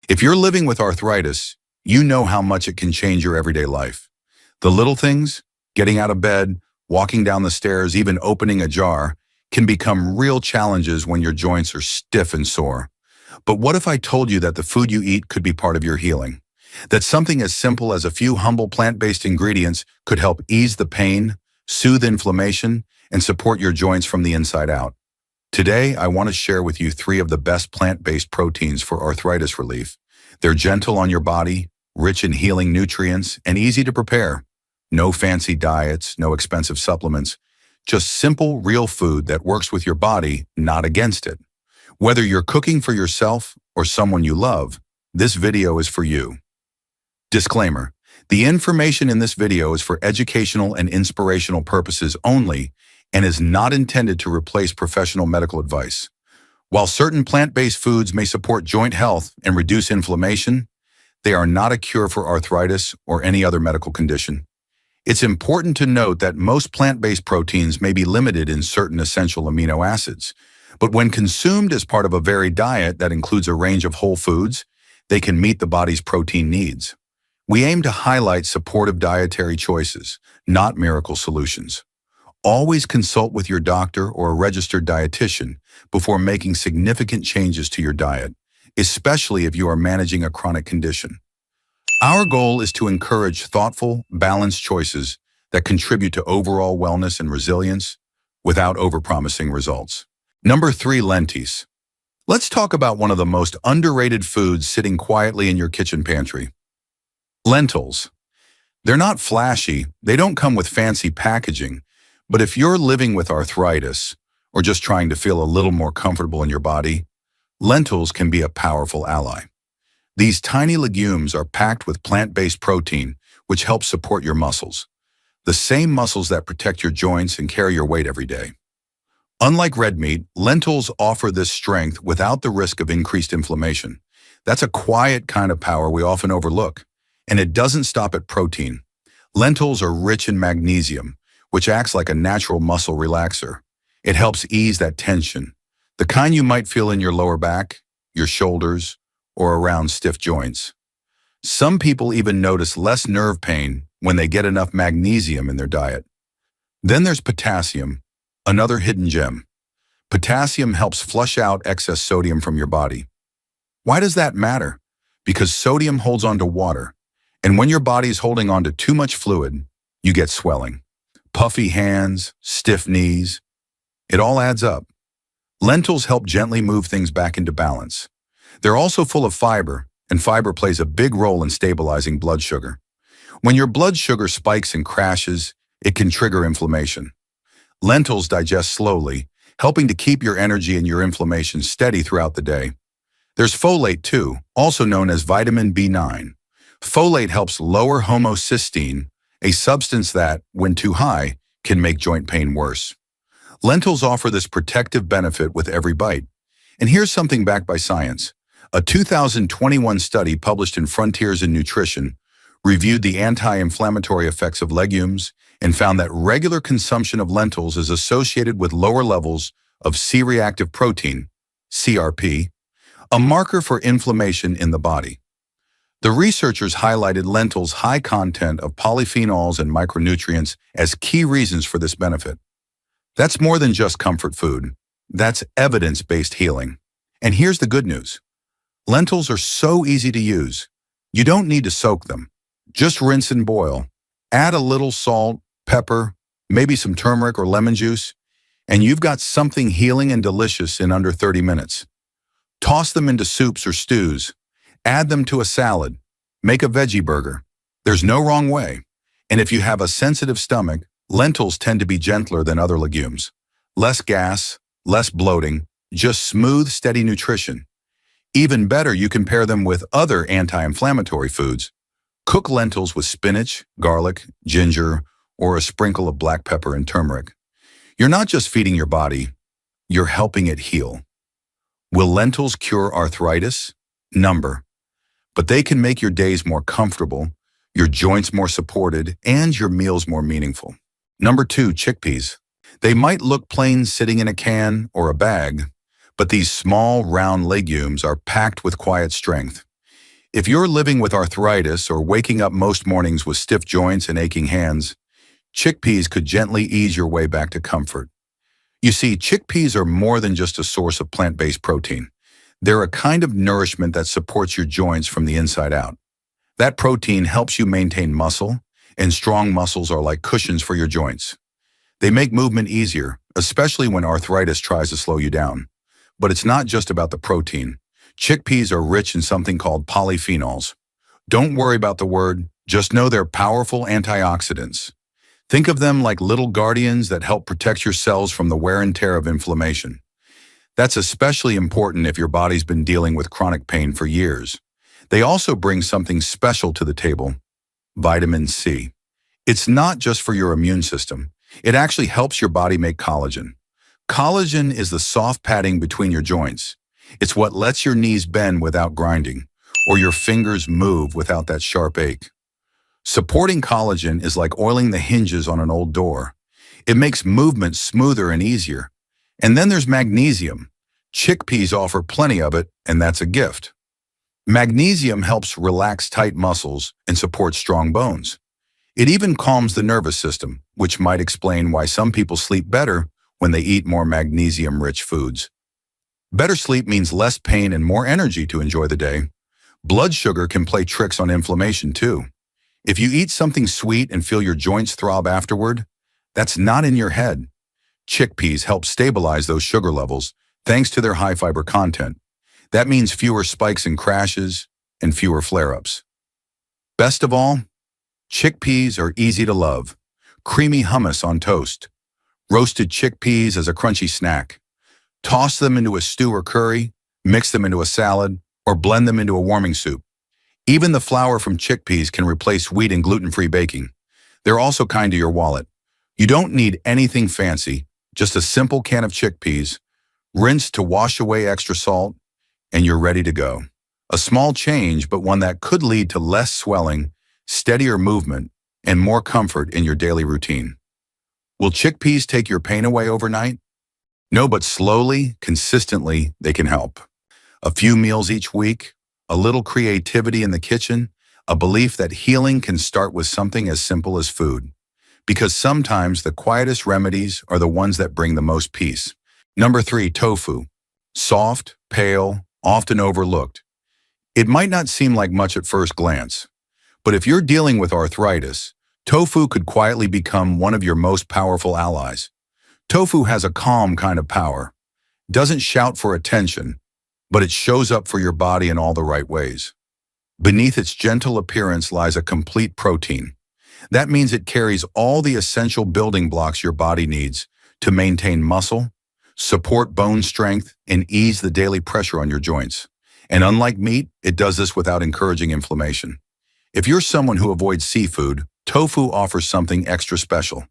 If you're living with arthritis, you know how much it can change your everyday life. The little things, getting out of bed, walking down the stairs, even opening a jar, can become real challenges when your joints are stiff and sore. But what if I told you that the food you eat could be part of your healing? That something as simple as a few humble plant-based ingredients could help ease the pain, soothe inflammation, and support your joints from the inside out. Today, I want to share with you 3 of the best plant-based proteins for arthritis relief. They're gentle on your body, rich in healing nutrients, and easy to prepare. No fancy diets, no expensive supplements, just simple, real food that works with your body, not against it. Whether you're cooking for yourself or someone you love, this video is for you. Disclaimer: the information in this video is for educational and inspirational purposes only and is not intended to replace professional medical advice. While certain plant-based foods may support joint health and reduce inflammation, they are not a cure for arthritis or any other medical condition. It's important to note that most plant-based proteins may be limited in certain essential amino acids, but when consumed as part of a varied diet that includes a range of whole foods, they can meet the body's protein needs. We aim to highlight supportive dietary choices, not miracle solutions. Always consult with your doctor or a registered dietitian before making significant changes to your diet, especially if you are managing a chronic condition. Our goal is to encourage thoughtful, balanced choices that contribute to overall wellness and resilience without overpromising results. Number 3, lentils. Let's talk about one of the most underrated foods sitting quietly in your kitchen pantry. Lentils. They're not flashy, they don't come with fancy packaging, but if you're living with arthritis or just trying to feel a little more comfortable in your body, lentils can be a powerful ally. These tiny legumes are packed with plant-based protein, which helps support your muscles, the same muscles that protect your joints and carry your weight every day. Unlike red meat, lentils offer this strength without the risk of increased inflammation. That's a quiet kind of power we often overlook. And it doesn't stop at protein. Lentils are rich in magnesium, which acts like a natural muscle relaxer. It helps ease that tension, the kind you might feel in your lower back, your shoulders, or around stiff joints. Some people even notice less nerve pain when they get enough magnesium in their diet. Then there's potassium, another hidden gem. Potassium helps flush out excess sodium from your body. Why does that matter? Because sodium holds onto water. And when your body is holding on to too much fluid, you get swelling, puffy hands, stiff knees. It all adds up. Lentils help gently move things back into balance. They're also full of fiber, and fiber plays a big role in stabilizing blood sugar. When your blood sugar spikes and crashes, it can trigger inflammation. Lentils digest slowly, helping to keep your energy and your inflammation steady throughout the day. There's folate too, also known as vitamin B9. Folate helps lower homocysteine, a substance that, when too high, can make joint pain worse. Lentils offer this protective benefit with every bite. And here's something backed by science. A 2021 study published in Frontiers in Nutrition reviewed the anti-inflammatory effects of legumes and found that regular consumption of lentils is associated with lower levels of C-reactive protein, CRP, a marker for inflammation in the body. The researchers highlighted lentils' high content of polyphenols and micronutrients as key reasons for this benefit. That's more than just comfort food. That's evidence-based healing. And here's the good news. Lentils are so easy to use. You don't need to soak them. Just rinse and boil. Add a little salt, pepper, maybe some turmeric or lemon juice, and you've got something healing and delicious in under 30 minutes. Toss them into soups or stews. Add them to a salad. Make a veggie burger. There's no wrong way. And if you have a sensitive stomach, lentils tend to be gentler than other legumes. Less gas, less bloating, just smooth, steady nutrition. Even better, you can pair them with other anti-inflammatory foods. Cook lentils with spinach, garlic, ginger, or a sprinkle of black pepper and turmeric. You're not just feeding your body, you're helping it heal. Will lentils cure arthritis? Number. But they can make your days more comfortable, your joints more supported, and your meals more meaningful. Number 2, chickpeas. They might look plain sitting in a can or a bag, but these small, round legumes are packed with quiet strength. If you're living with arthritis or waking up most mornings with stiff joints and aching hands, chickpeas could gently ease your way back to comfort. You see, chickpeas are more than just a source of plant-based protein. They're a kind of nourishment that supports your joints from the inside out. That protein helps you maintain muscle, and strong muscles are like cushions for your joints. They make movement easier, especially when arthritis tries to slow you down. But it's not just about the protein. Chickpeas are rich in something called polyphenols. Don't worry about the word, just know they're powerful antioxidants. Think of them like little guardians that help protect your cells from the wear and tear of inflammation. That's especially important if your body's been dealing with chronic pain for years. They also bring something special to the table: vitamin C. It's not just for your immune system. It actually helps your body make collagen. Collagen is the soft padding between your joints. It's what lets your knees bend without grinding, or your fingers move without that sharp ache. Supporting collagen is like oiling the hinges on an old door. It makes movement smoother and easier. And then there's magnesium. Chickpeas offer plenty of it, and that's a gift. Magnesium helps relax tight muscles and supports strong bones. It even calms the nervous system, which might explain why some people sleep better when they eat more magnesium-rich foods. Better sleep means less pain and more energy to enjoy the day. Blood sugar can play tricks on inflammation too. If you eat something sweet and feel your joints throb afterward, that's not in your head. Chickpeas help stabilize those sugar levels thanks to their high fiber content. That means fewer spikes and crashes and fewer flare-ups. Best of all, chickpeas are easy to love. Creamy hummus on toast. Roasted chickpeas as a crunchy snack. Toss them into a stew or curry, mix them into a salad, or blend them into a warming soup. Even the flour from chickpeas can replace wheat in gluten-free baking. They're also kind to your wallet. You don't need anything fancy, just a simple can of chickpeas, rinse to wash away extra salt, and you're ready to go. A small change, but one that could lead to less swelling, steadier movement, and more comfort in your daily routine. Will chickpeas take your pain away overnight? No, but slowly, consistently, they can help. A few meals each week, a little creativity in the kitchen, a belief that healing can start with something as simple as food. Because sometimes the quietest remedies are the ones that bring the most peace. Number 3, tofu. Soft, pale, often overlooked. It might not seem like much at first glance, but if you're dealing with arthritis, tofu could quietly become one of your most powerful allies. Tofu has a calm kind of power. Doesn't shout for attention, but it shows up for your body in all the right ways. Beneath its gentle appearance lies a complete protein. That means it carries all the essential building blocks your body needs to maintain muscle, support bone strength, and ease the daily pressure on your joints. And unlike meat, it does this without encouraging inflammation. If you're someone who avoids seafood, tofu offers something extra special: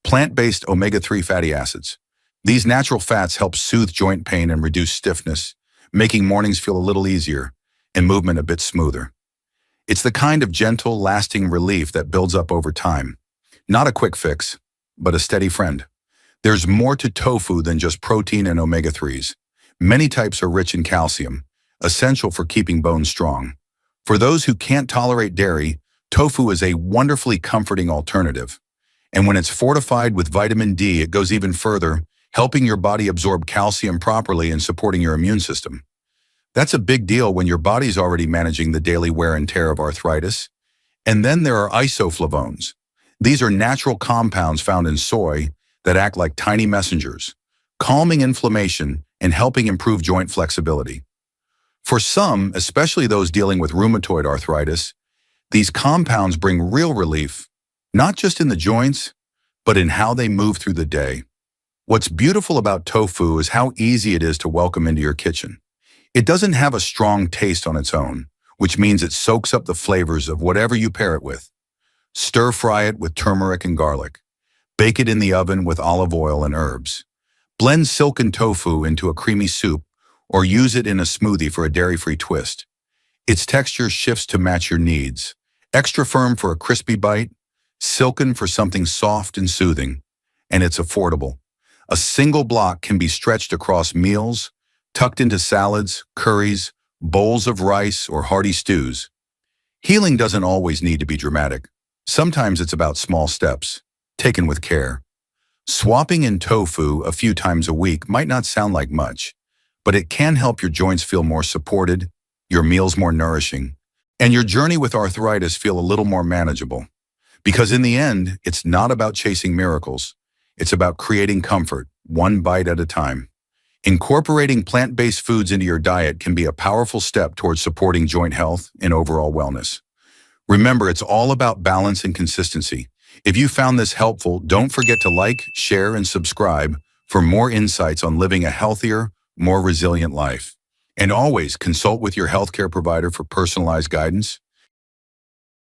plant-based omega-3 fatty acids. These natural fats help soothe joint pain and reduce stiffness, making mornings feel a little easier and movement a bit smoother. It's the kind of gentle, lasting relief that builds up over time. Not a quick fix, but a steady friend. There's more to tofu than just protein and omega-3s. Many types are rich in calcium, essential for keeping bones strong. For those who can't tolerate dairy, tofu is a wonderfully comforting alternative. And when it's fortified with vitamin D, it goes even further, helping your body absorb calcium properly and supporting your immune system. That's a big deal when your body's already managing the daily wear and tear of arthritis. And then there are isoflavones. These are natural compounds found in soy that act like tiny messengers, calming inflammation and helping improve joint flexibility. For some, especially those dealing with rheumatoid arthritis, these compounds bring real relief, not just in the joints, but in how they move through the day. What's beautiful about tofu is how easy it is to welcome into your kitchen. It doesn't have a strong taste on its own, which means it soaks up the flavors of whatever you pair it with. Stir-fry it with turmeric and garlic. Bake it in the oven with olive oil and herbs. Blend silken tofu into a creamy soup or use it in a smoothie for a dairy-free twist. Its texture shifts to match your needs. Extra firm for a crispy bite, silken for something soft and soothing, and it's affordable. A single block can be stretched across meals, tucked into salads, curries, bowls of rice, or hearty stews. Healing doesn't always need to be dramatic. Sometimes it's about small steps, taken with care. Swapping in tofu a few times a week might not sound like much, but it can help your joints feel more supported, your meals more nourishing, and your journey with arthritis feel a little more manageable. Because in the end, it's not about chasing miracles. It's about creating comfort, one bite at a time. Incorporating plant-based foods into your diet can be a powerful step towards supporting joint health and overall wellness. Remember, it's all about balance and consistency. If you found this helpful, don't forget to like, share, and subscribe for more insights on living a healthier, more resilient life. And always consult with your healthcare provider for personalized guidance.